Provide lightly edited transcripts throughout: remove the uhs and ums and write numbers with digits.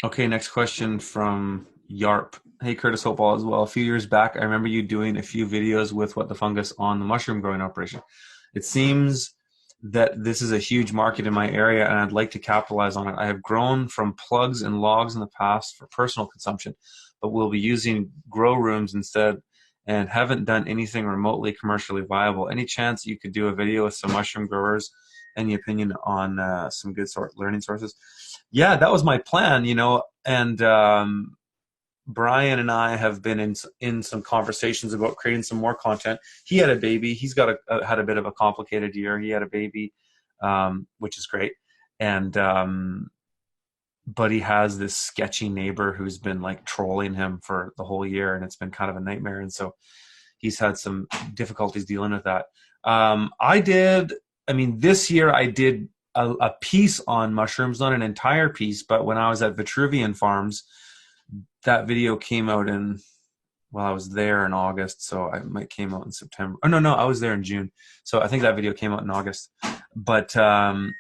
Okay, next question from Yarp. Hey, Curtis, hope all is well. A few years back, I remember you doing a few videos with What the Fungus on the mushroom growing operation. It seems that this is a huge market in my area and I'd like to capitalize on it. I have grown from plugs and logs in the past for personal consumption, but will be using grow rooms instead and haven't done anything remotely commercially viable. Any chance you could do a video with some mushroom growers? Any opinion on some good learning sources? Yeah, that was my plan, and Brian and I have been in some conversations about creating some more content. He had a baby. He's got had a bit of a complicated year. He had a baby, which is great, and but he has this sketchy neighbor who's been like trolling him for the whole year, and it's been kind of a nightmare. And so he's had some difficulties dealing with that. I did. I mean, this year I did a piece on mushrooms, not an entire piece, but when I was at Vitruvian Farms, that video came out in, well, I was there in August, so it might came out in September. Oh, no, I was there in June. So I think that video came out in August. But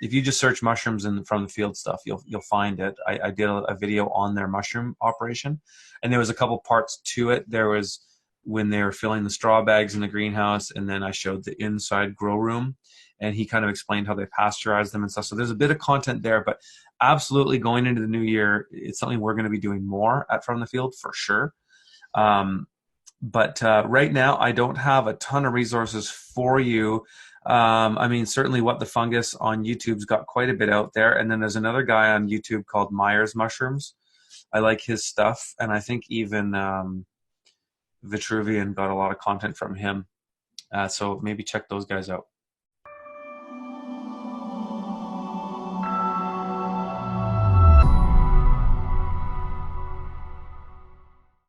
if you just search mushrooms and from the field stuff, you'll find it. I did a video on their mushroom operation, and there was a couple parts to it. There was when they were filling the straw bags in the greenhouse, and then I showed the inside grow room, and he kind of explained how they pasteurize them and stuff. So there's a bit of content there, but absolutely going into the new year, it's something we're going to be doing more at From the Field for sure. But right now, I don't have a ton of resources for you. I mean, certainly What the Fungus on YouTube's got quite a bit out there. And then there's another guy on YouTube called Myers Mushrooms. I like his stuff. And I think even Vitruvian got a lot of content from him. So maybe check those guys out.